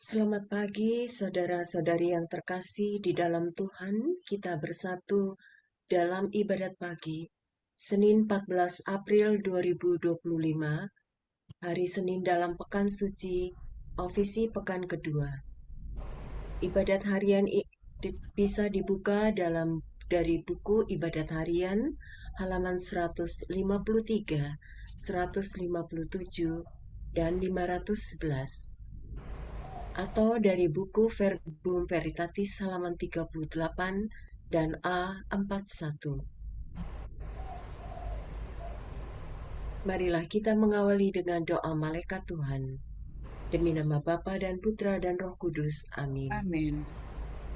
Selamat pagi, saudara-saudari yang terkasih di dalam Tuhan. Kita bersatu dalam ibadat pagi, Senin 14 April 2025, hari Senin dalam Pekan Suci, Ofisi Pekan Kedua. Ibadat harian bisa dibuka dari buku Ibadat Harian halaman 153, 157, dan 511. Atau dari buku Verbum Veritatis halaman 38 dan A41. Marilah kita mengawali dengan doa malaikat Tuhan. Demi nama Bapa dan Putra dan Roh Kudus. Amin. Amin.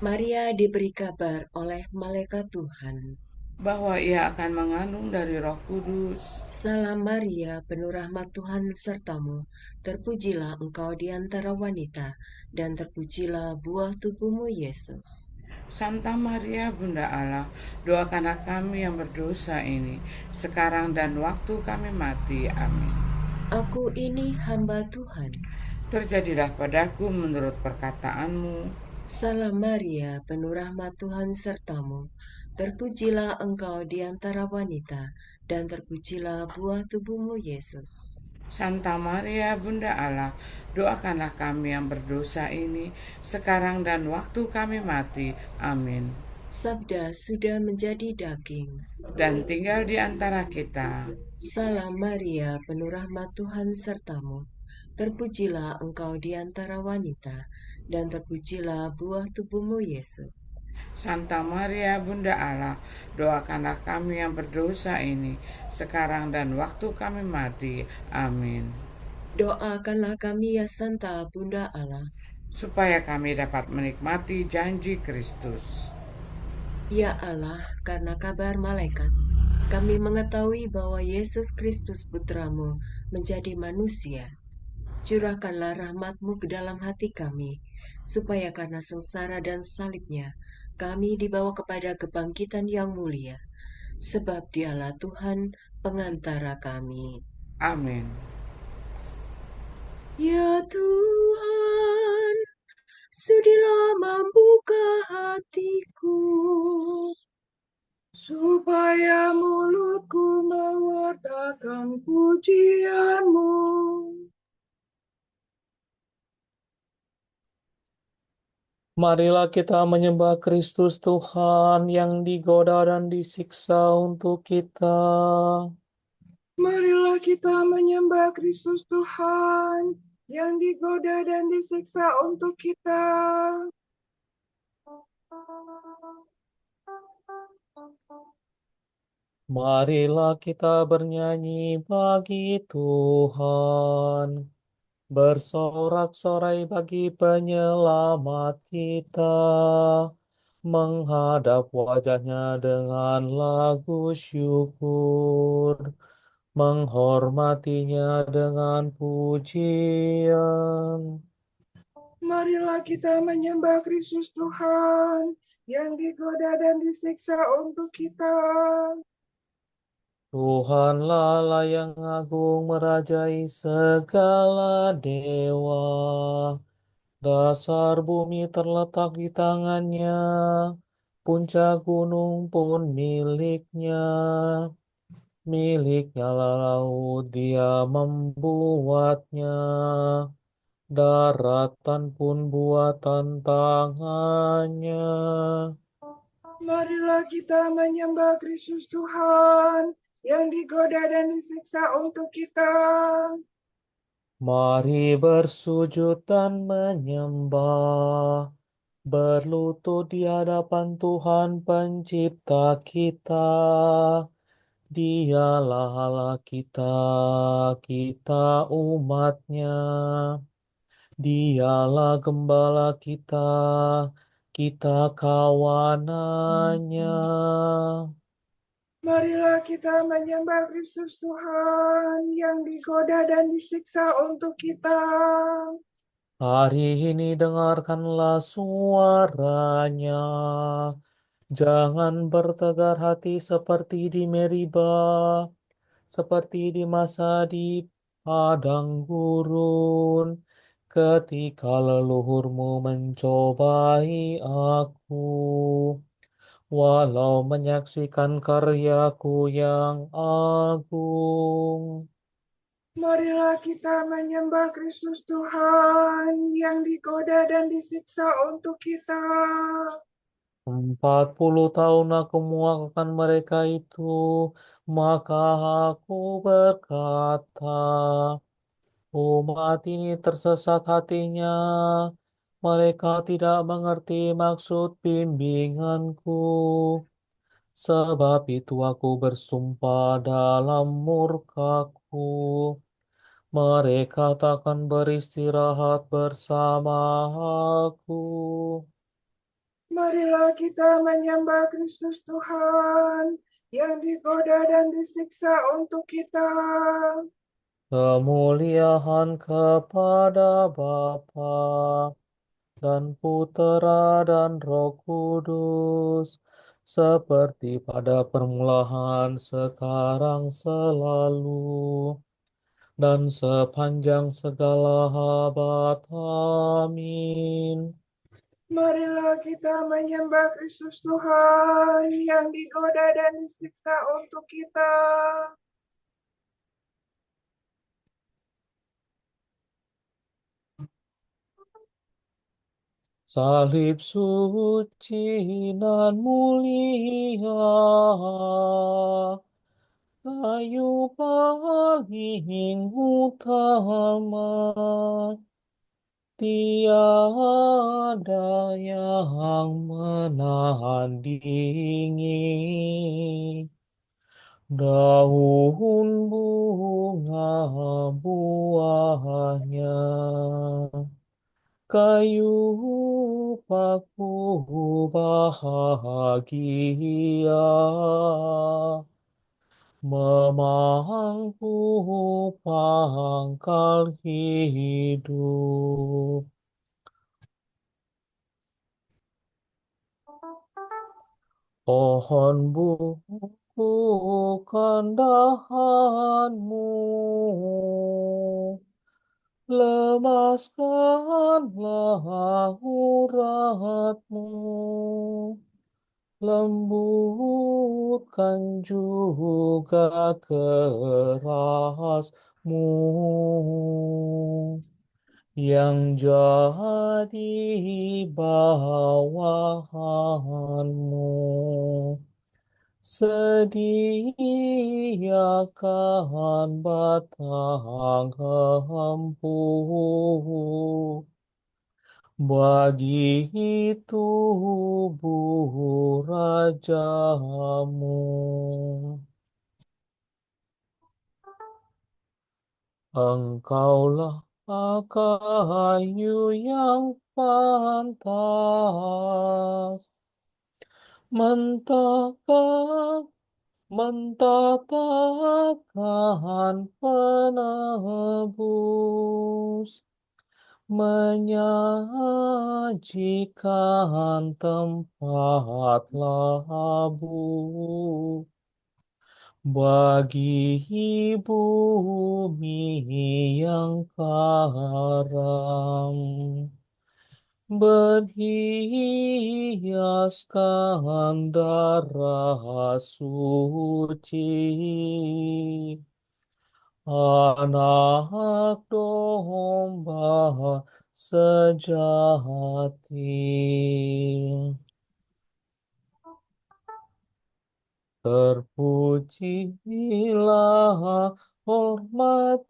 Maria diberi kabar oleh malaikat Tuhan Bahwa ia akan mengandung dari Roh Kudus. Salam Maria, penuh rahmat Tuhan sertamu. Terpujilah engkau di antara wanita, dan terpujilah buah tubuhmu Yesus. Santa Maria Bunda Allah, doakanlah kami yang berdosa ini, sekarang dan waktu kami mati. Amin. Aku ini hamba Tuhan. Terjadilah padaku menurut perkataanmu. Salam Maria, penuh rahmat Tuhan sertamu. Terpujilah engkau di antara wanita, dan terpujilah buah tubuhmu Yesus. Santa Maria Bunda Allah, doakanlah kami yang berdosa ini, sekarang dan waktu kami mati. Amin. Sabda sudah menjadi daging. Dan tinggal di antara kita. Salam Maria, penuh rahmat Tuhan sertamu. Terpujilah engkau di antara wanita, dan terpujilah buah tubuhmu Yesus. Santa Maria Bunda Allah, doakanlah kami yang berdosa ini, sekarang dan waktu kami mati. Amin. Doakanlah kami ya Santa Bunda Allah. Supaya kami dapat menikmati janji Kristus. Ya Allah, karena kabar malaikat, kami mengetahui bahwa Yesus Kristus Putramu menjadi manusia. Curahkanlah rahmat-Mu ke dalam hati kami, supaya karena sengsara dan salibnya, kami dibawa kepada kebangkitan yang mulia. Sebab dialah Tuhan pengantara kami. Amin. Ya Tuhan, sudilah membuka hatiku, supaya mulutku mewartakan pujian-Mu. Marilah kita menyembah Kristus Tuhan yang digoda dan disiksa untuk kita. Marilah kita menyembah Kristus Tuhan yang digoda dan disiksa untuk kita. Marilah kita bernyanyi bagi Tuhan, bersorak-sorai bagi penyelamat kita, menghadap wajahnya dengan lagu syukur, menghormatinya dengan pujian. Marilah kita menyembah Kristus Tuhan yang digoda dan disiksa untuk kita. Tuhanlah Allah yang agung merajai segala dewa. Dasar bumi terletak di tangannya, puncak gunung pun miliknya. Miliknya lah laut, dia membuatnya. Daratan pun buatan tangannya. Marilah kita menyembah Kristus Tuhan yang digoda dan disiksa untuk kita. Mari bersujud dan menyembah, berlutut di hadapan Tuhan Pencipta kita. Dialah Allah kita, kita umatnya. Dialah gembala kita, kita kawanannya. Marilah kita menyembah Kristus Tuhan yang digoda dan disiksa untuk kita. Hari ini dengarkanlah suaranya. Jangan bertegar hati seperti di Meribah, seperti di masa di padang gurun, ketika leluhurmu mencobai aku, walau menyaksikan karyaku yang agung. Marilah kita menyembah Kristus Tuhan yang digoda dan disiksa untuk kita. 40 tahun aku muakkan mereka itu, maka aku berkata, umat ini tersesat hatinya, mereka tidak mengerti maksud bimbinganku. Sebab itu aku bersumpah dalam murkaku, mereka takkan beristirahat bersama aku. Marilah kita menyembah Kristus Tuhan yang digoda dan disiksa untuk kita. Kemuliaan kepada Bapa dan Putera dan Roh Kudus, seperti pada permulaan, sekarang, selalu, dan sepanjang segala abad. Amin. Marilah kita menyembah Kristus Tuhan yang digoda dan disiksa untuk kita. Salib suci nan mulia, kayu paling utama, tiada yang menahan dingin. Daun bunga buahnya, kayu paku bahagia, memangku pangkal hidup. Pohon bukan dahanmu, lemaskanlah uratmu, lembutkan juga kerasmu, yang jadi bawahanmu. Sediakan batang empu bagi tubuh rajamu. Engkaulah kayu yang pantas, mentakkan mentatapkan penebus, menyajikan tempat labuh bagi bumi yang karam, berhiaskan darah suci anak domba sejati. Terpujilah, hormatilah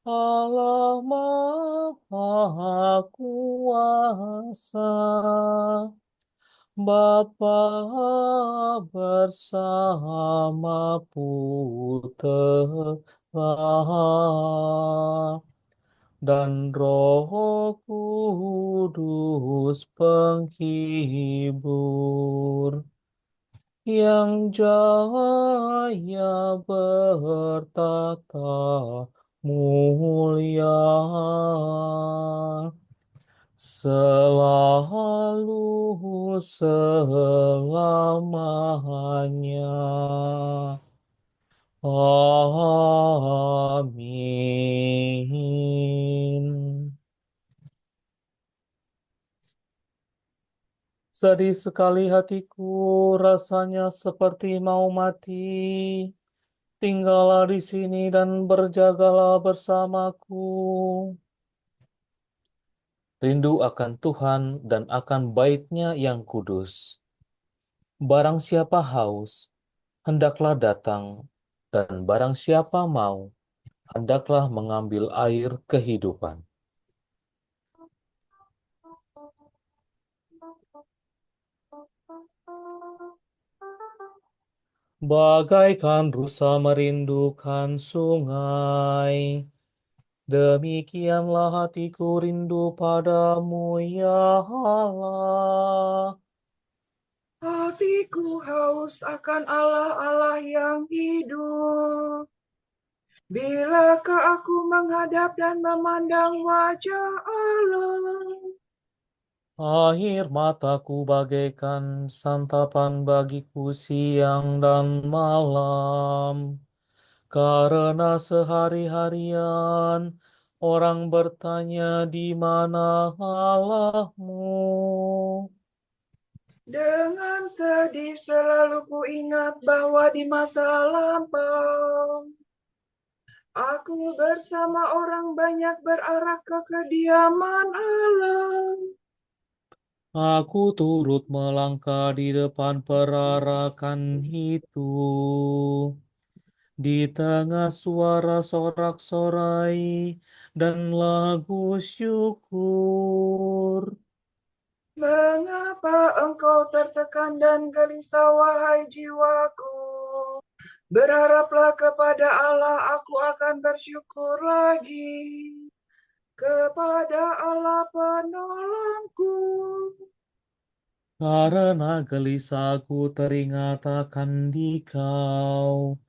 Allah Maha Kuasa, Bapa bersama Putera dan Roh Kudus penghibur, yang jaya bertata mulia selalu selamanya. Amin. Sedih sekali hatiku, rasanya seperti mau mati. Tinggallah di sini dan berjagalah bersamaku. Rindu akan Tuhan dan akan bait-Nya yang kudus. Barang siapa haus, hendaklah datang, dan barang siapa mau, hendaklah mengambil air kehidupan. Bagaikan rusa merindukan sungai, demikianlah hatiku rindu padamu, ya Allah. Hatiku haus akan Allah-Allah yang hidup. Bilakah aku menghadap dan memandang wajah Allah? Air mataku bagaikan santapan bagiku siang dan malam, karena sehari-harian orang bertanya di mana Allahmu. Dengan sedih selalu ku ingat bahwa di masa lampau aku bersama orang banyak berarah ke kediaman Allah. Aku turut melangkah di depan perarakan itu, di tengah suara sorak-sorai dan lagu syukur. Mengapa engkau tertekan dan gelisah, wahai jiwaku? Berharaplah kepada Allah, aku akan bersyukur lagi. Kepada Allah penolongku. Karena gelisahku teringat akan Dikau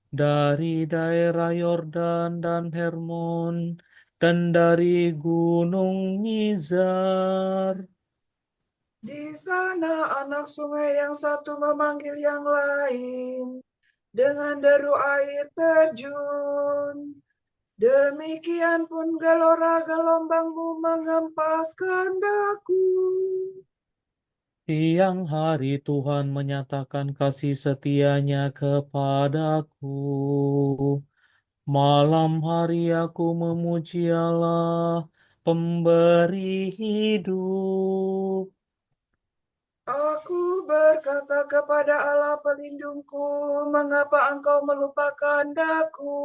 dari daerah Yordan dan Hermon dan dari Gunung Mizar. Di sana anak sungai yang satu memanggil yang lain dengan deru air terjun. Demikian pun gelora gelombangmu mengempaskan daku. Siang hari Tuhan menyatakan kasih setia-Nya kepadaku. Malam hari aku memuji Allah, pemberi hidup. Aku berkata kepada Allah pelindungku, mengapa engkau melupakan daku?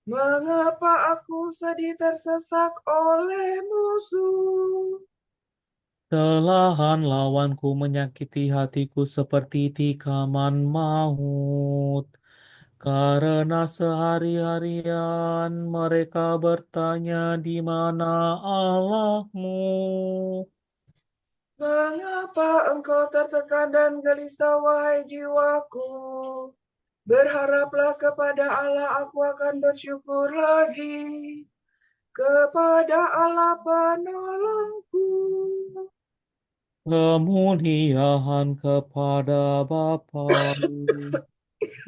Mengapa aku sedih tersesak oleh musuh? Kelahan lawanku menyakiti hatiku seperti tikaman maut. Karena sehari-harian mereka bertanya di mana Allahmu. Mengapa engkau tertekan dan gelisah, wahai jiwaku? Berharaplah kepada Allah, aku akan bersyukur lagi. Kepada Allah penolongku. Kemuliaan kepada Bapa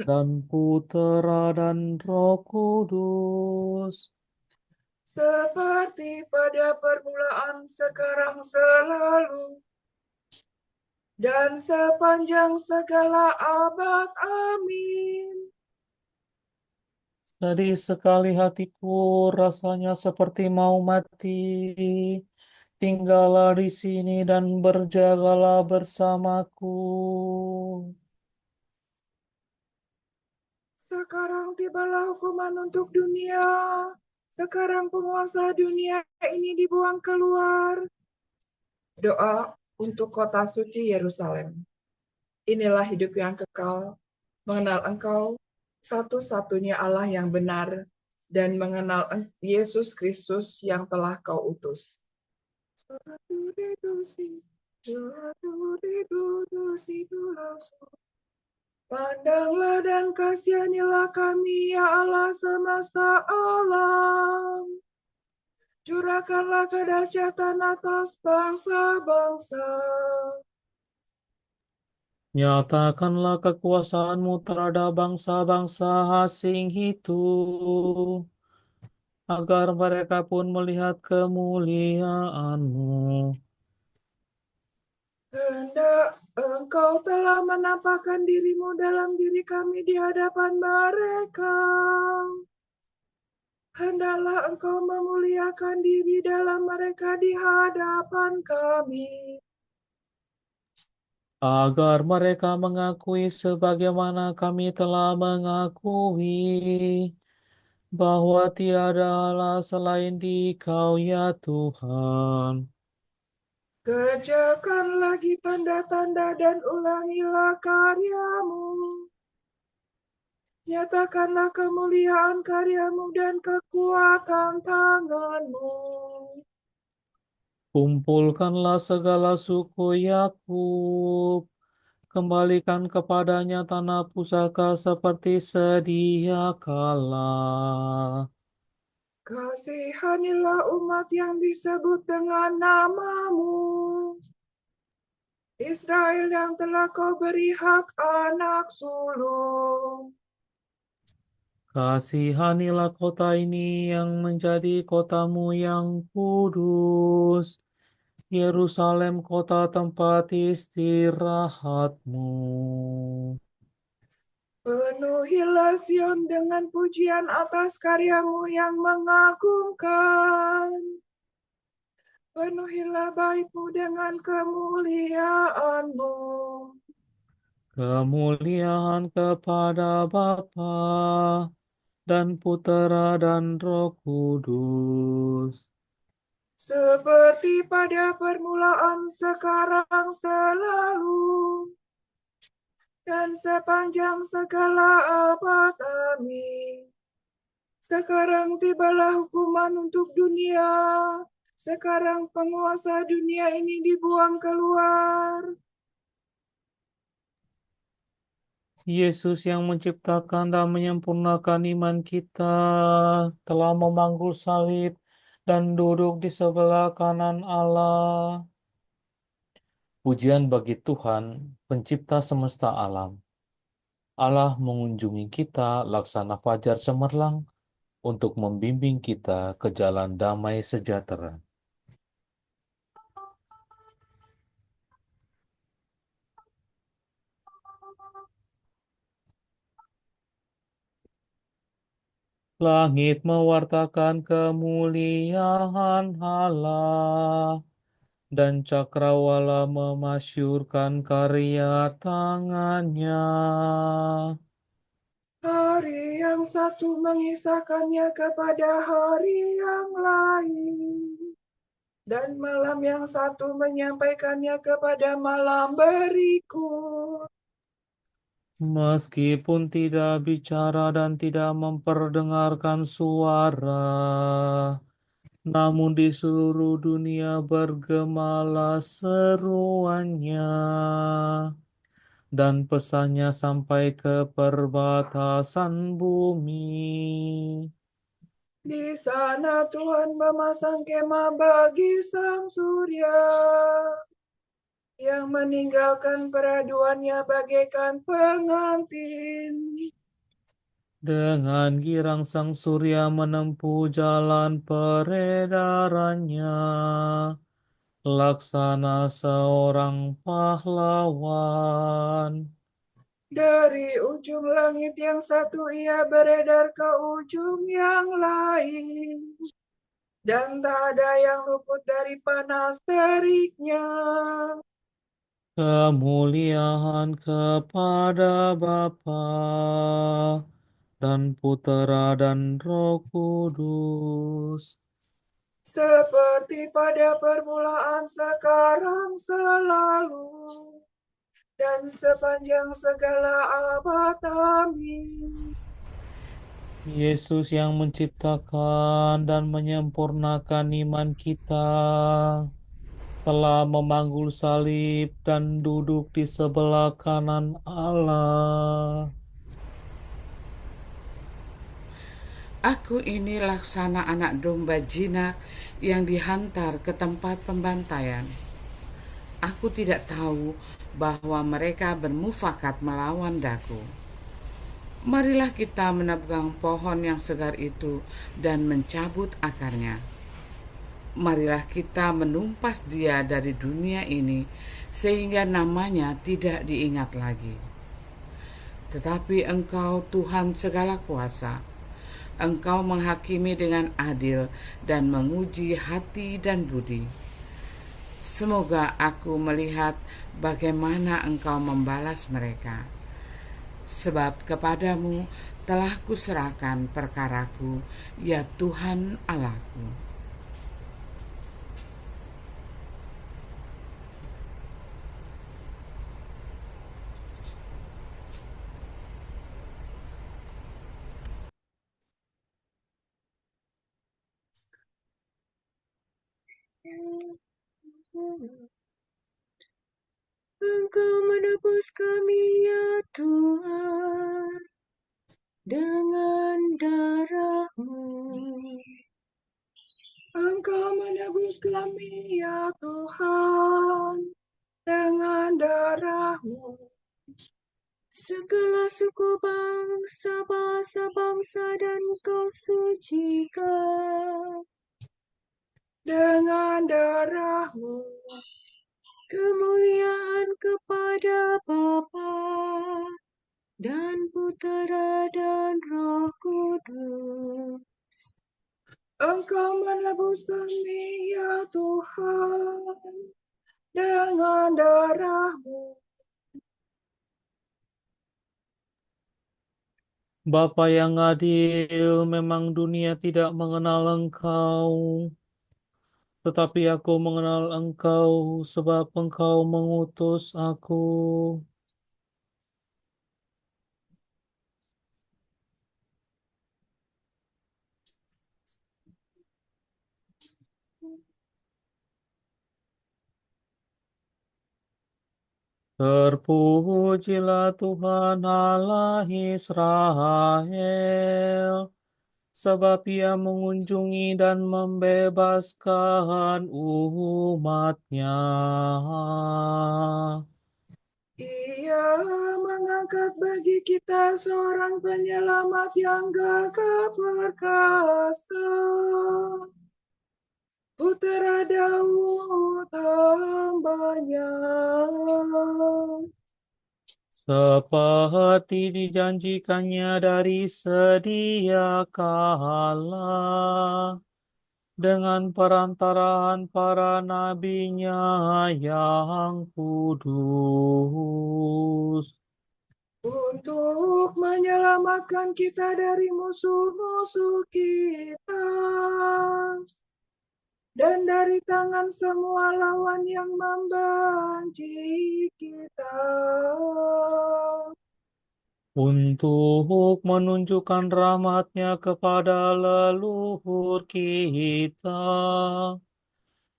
dan Putera dan Roh Kudus. Seperti pada permulaan, sekarang, selalu, dan sepanjang segala abad. Amin. Sedih sekali hatiku, rasanya seperti mau mati. Tinggallah di sini dan berjagalah bersamaku. Sekarang tibalah hukuman untuk dunia. Sekarang penguasa dunia ini dibuang keluar. Doa untuk kota suci Yerusalem. Inilah hidup yang kekal, mengenal Engkau, satu-satunya Allah yang benar, dan mengenal Yesus Kristus yang telah Kau utus. Pandanglah dan kasihanilah kami, ya Allah semesta alam. Curahkanlah kedahsyatan atas bangsa-bangsa. Nyatakanlah kekuasaan-Mu terhadap bangsa-bangsa asing itu, agar mereka pun melihat kemuliaan-Mu. Hendak Engkau telah menampakkan diri-Mu dalam diri kami di hadapan mereka. Hendaklah Engkau memuliakan diri dalam mereka di hadapan kami. Agar mereka mengakui sebagaimana kami telah mengakui bahwa tiada Allah selain Dikau ya Tuhan. Kerjakan lagi tanda-tanda dan ulangilah karya-Mu. Nyatakanlah kemuliaan karya-Mu dan kekuatan tangan-Mu. Kumpulkanlah segala suku Yakub, kembalikan kepadanya tanah pusaka seperti sedia kala. Kasihanilah umat yang disebut dengan nama-Mu, Israel yang telah Kau beri hak anak sulung. Kasihanilah kota ini yang menjadi kotamu yang kudus, Yerusalem kota tempat istirahatmu. Penuhilah Sion dengan pujian atas karya-Mu yang mengagumkan. Penuhilah bait-Mu dengan kemuliaan-Mu. Kemuliaan kepada Bapa dan Putera dan Roh Kudus. Seperti pada permulaan, sekarang, selalu, dan sepanjang segala abad. Amin. Sekarang tibalah hukuman untuk dunia. Sekarang penguasa dunia ini dibuang keluar. Yesus yang menciptakan dan menyempurnakan iman kita telah memanggul salib dan duduk di sebelah kanan Allah. Pujian bagi Tuhan, pencipta semesta alam. Allah mengunjungi kita laksana fajar cemerlang untuk membimbing kita ke jalan damai sejahtera. Langit mewartakan kemuliaan Allah, dan cakrawala memasyurkan karya tangannya. Hari yang satu mengisahkannya kepada hari yang lain, dan malam yang satu menyampaikannya kepada malam berikut. Meskipun tidak bicara dan tidak memperdengarkan suara, namun di seluruh dunia bergemalah seruannya, dan pesannya sampai ke perbatasan bumi. Di sana Tuhan memasang kemah bagi sang surya, yang meninggalkan peraduannya bagaikan pengantin. Dengan girang sang surya menempuh jalan peredarannya, laksana seorang pahlawan. Dari ujung langit yang satu ia beredar ke ujung yang lain, dan tak ada yang luput dari panas teriknya. Kemuliaan kepada Bapa dan Putera dan Roh Kudus. Seperti pada permulaan, sekarang, selalu, dan sepanjang segala abad. Amin. Yesus yang menciptakan dan menyempurnakan iman kita telah memanggul salib dan duduk di sebelah kanan Allah. Aku ini laksana anak domba jinak yang dihantar ke tempat pembantaian. Aku tidak tahu bahwa mereka bermufakat melawan daku. Marilah kita menebang pohon yang segar itu dan mencabut akarnya. Marilah kita menumpas dia dari dunia ini, sehingga namanya tidak diingat lagi. Tetapi Engkau Tuhan segala kuasa, Engkau menghakimi dengan adil dan menguji hati dan budi. Semoga aku melihat bagaimana Engkau membalas mereka. Sebab kepadamu telah kuserahkan perkaraku, ya Tuhan Allahku. Engkau menebus kami ya Tuhan dengan darah-Mu. Engkau menebus kami ya Tuhan dengan darah-Mu. Segala suku bangsa, bahasa-bangsa dan Kau sucikan Dengan darah-Mu. kemuliaan kepada Bapa dan Putera dan Roh Kudus. Engkau menebus kami ya Tuhan dengan darah-Mu. Bapa yang adil, memang dunia tidak mengenal Engkau, tetapi aku mengenal Engkau sebab Engkau mengutus aku. Terpujilah Tuhan Allah Israel, sebab Ia mengunjungi dan membebaskan umat-Nya. Ia mengangkat bagi kita seorang penyelamat yang gagah perkasa. Putera Daud hamba-Nya. Seperti dijanjikannya dari sedia kala, dengan perantaraan para nabinya yang kudus. Untuk menyelamatkan kita dari musuh-musuh kita dan dari tangan semua lawan yang membenci kita. Untuk menunjukkan rahmat-Nya kepada leluhur kita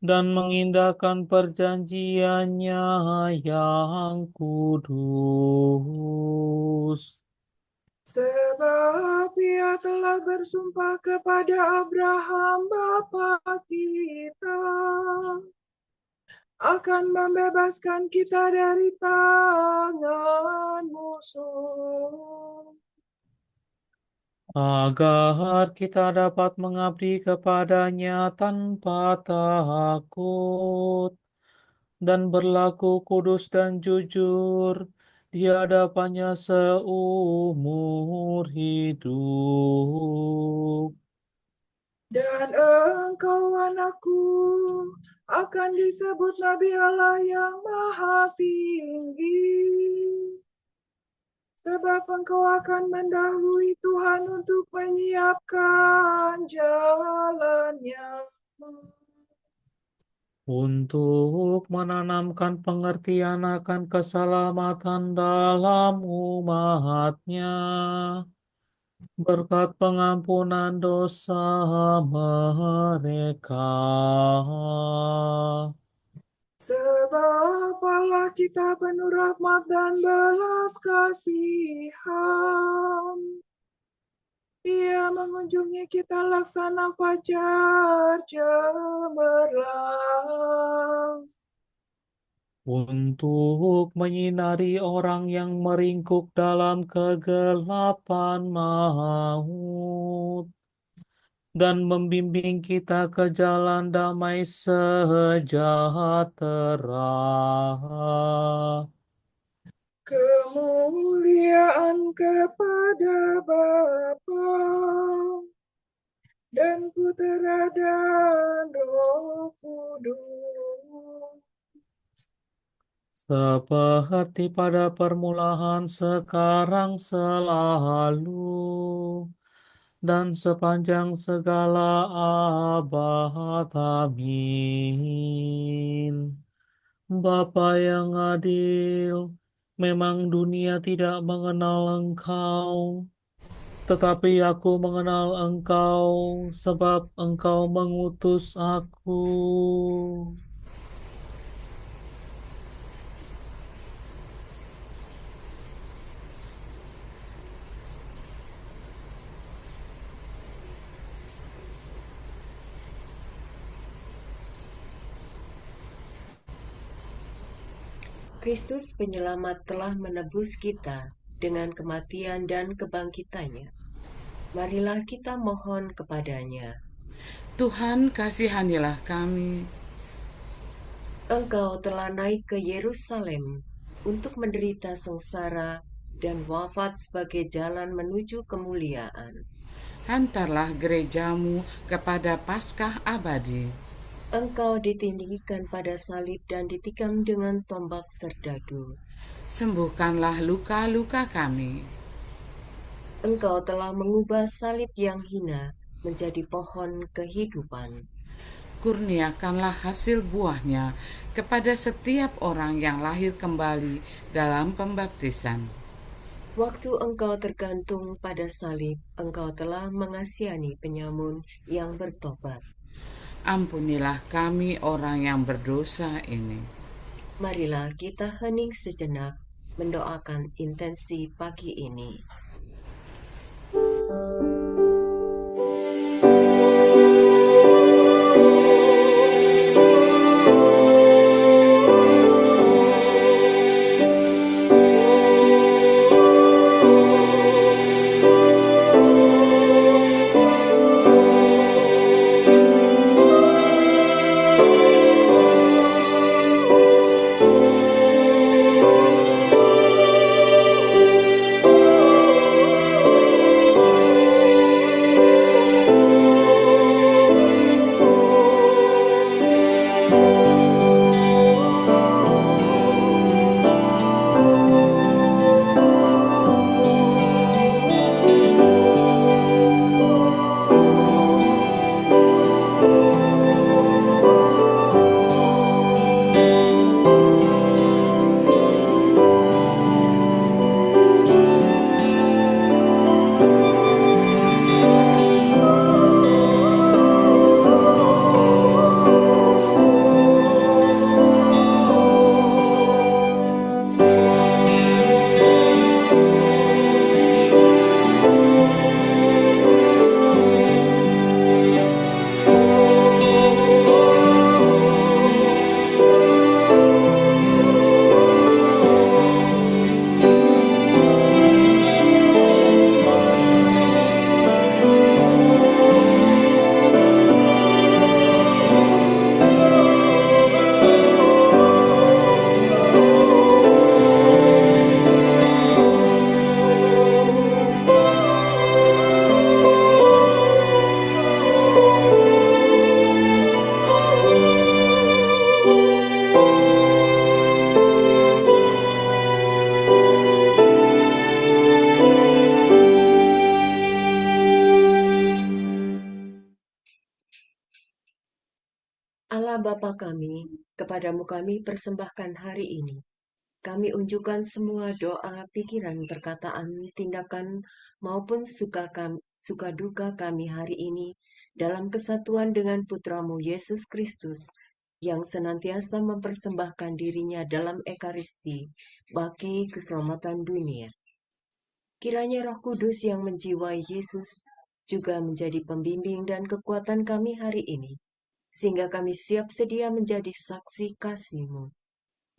dan mengindahkan perjanjiannya yang kudus. Sebab Ia telah bersumpah kepada Abraham bapa kita akan membebaskan kita dari tangan musuh, Agar kita dapat mengabdi kepada-Nya tanpa takut dan berlaku kudus dan jujur di hadapan-Nya seumur hidup. dan engkau anakku akan disebut Nabi Allah yang Maha Tinggi. Sebab engkau akan mendahului Tuhan untuk menyiapkan jalannya. Untuk menanamkan pengertian akan keselamatan dalam umat-Nya, berkat pengampunan dosa mereka. Sebab Allah kita penuh rahmat dan belas kasihan. Ia mengunjungi kita laksana fajar cemerlang. untuk menyinari orang yang meringkuk dalam kegelapan maut, dan membimbing kita ke jalan damai sejahtera. Kemuliaan kepada Bapa dan Putera dan Roh Kudus. Seperti pada permulaan, sekarang, selalu, dan sepanjang segala abad. Amin. Bapa yang adil, memang dunia tidak mengenal Engkau, tetapi aku mengenal Engkau, sebab Engkau mengutus aku. Kristus penyelamat telah menebus kita dengan kematian dan kebangkitannya. Marilah kita mohon kepadanya. Tuhan, kasihanilah kami. Engkau telah naik ke Yerusalem untuk menderita sengsara dan wafat sebagai jalan menuju kemuliaan. Hantarlah gerejamu kepada Paskah abadi. Engkau ditinggikan pada salib dan ditikam dengan tombak serdadu. Sembuhkanlah luka-luka kami. Engkau telah mengubah salib yang hina menjadi pohon kehidupan. Kurniakanlah hasil buahnya kepada setiap orang yang lahir kembali dalam pembaptisan. Waktu engkau tergantung pada salib, engkau telah mengasihani penyamun yang bertobat. Ampunilah kami orang yang berdosa ini. Marilah kita hening sejenak mendoakan intensi pagi ini. Allah Bapa kami, kepadamu kami persembahkan hari ini. Kami unjukkan semua doa, pikiran, perkataan, tindakan, maupun suka duka kami hari ini dalam kesatuan dengan Putramu Yesus Kristus yang senantiasa mempersembahkan dirinya dalam Ekaristi bagi keselamatan dunia. Kiranya Roh Kudus yang menjiwai Yesus juga menjadi pembimbing dan kekuatan kami hari ini, sehingga kami siap sedia menjadi saksi kasih-Mu.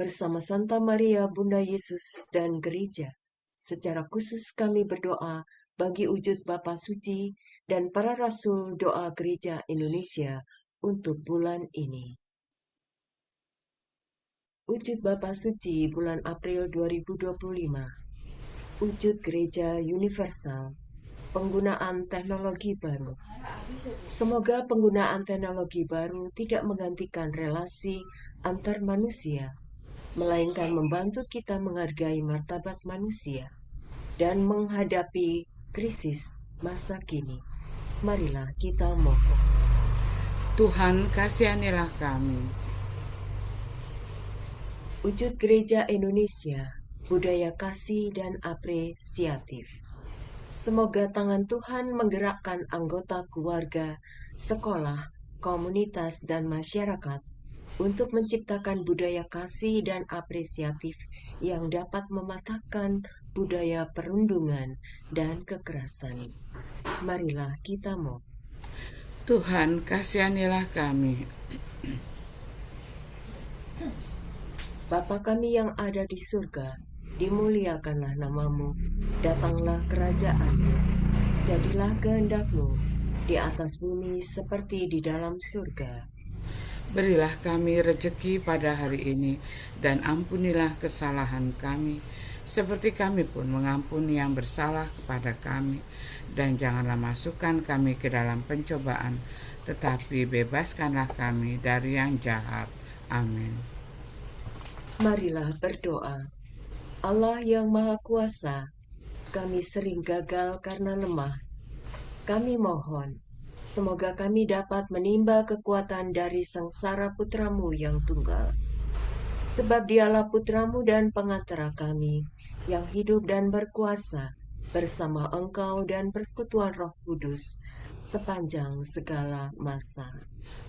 bersama Santa Maria Bunda Yesus dan gereja. Secara khusus kami berdoa bagi wujud Bapa Suci dan para rasul doa Gereja Indonesia untuk bulan ini. Wujud Bapa Suci bulan April 2025. Wujud Gereja Universal. Penggunaan teknologi baru. Semoga penggunaan teknologi baru tidak menggantikan relasi antar manusia, melainkan membantu kita menghargai martabat manusia dan menghadapi krisis masa kini. Marilah kita mohon. Tuhan, kasihanilah kami. Wujud Gereja Indonesia, budaya kasih dan apresiatif. Semoga tangan Tuhan menggerakkan anggota keluarga, sekolah, komunitas, dan masyarakat untuk menciptakan budaya kasih dan apresiatif yang dapat mematahkan budaya perundungan dan kekerasan. Marilah kita mohon. Tuhan, kasihanilah kami. Bapa kami yang ada di surga, dimuliakanlah namamu, datanglah kerajaan-Mu, jadilah kehendak-Mu di atas bumi seperti di dalam surga. Berilah kami rejeki pada hari ini, dan ampunilah kesalahan kami, seperti kami pun mengampuni yang bersalah kepada kami. Dan janganlah masukkan kami ke dalam pencobaan, tetapi bebaskanlah kami dari yang jahat. Amin. Marilah berdoa. Allah yang Maha Kuasa, kami sering gagal karena lemah. Kami mohon, semoga kami dapat menimba kekuatan dari sengsara putramu yang tunggal. Sebab dialah putramu dan pengantara kami, yang hidup dan berkuasa, bersama Engkau dan persekutuan Roh Kudus, sepanjang segala masa.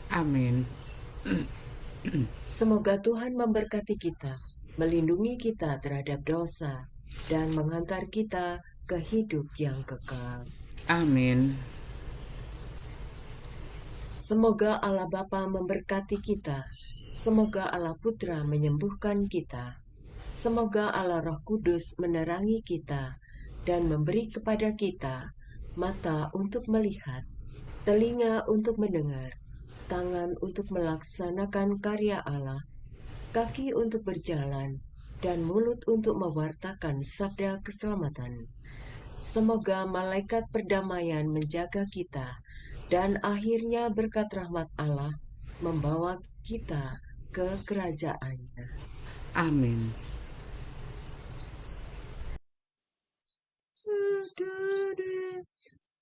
Amin. Semoga Tuhan memberkati kita, melindungi kita terhadap dosa, dan menghantar kita ke hidup yang kekal. Amin. Semoga Allah Bapa memberkati kita. Semoga Allah Putra menyembuhkan kita. Semoga Allah Roh Kudus menerangi kita dan memberi kepada kita mata untuk melihat, telinga untuk mendengar, tangan untuk melaksanakan karya Allah, kaki untuk berjalan, dan mulut untuk mewartakan sabda keselamatan. Semoga malaikat perdamaian menjaga kita, dan akhirnya berkat rahmat Allah membawa kita ke kerajaannya. Amin.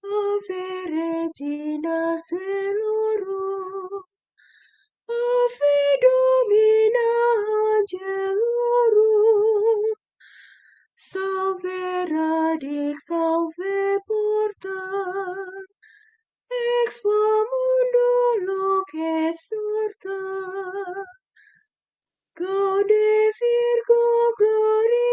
Ave Regina Celorum, Ave Domina Angelorum, Salve Radix, Salve Porta, Ex mundo loque surta, Gaude Virgo Gloria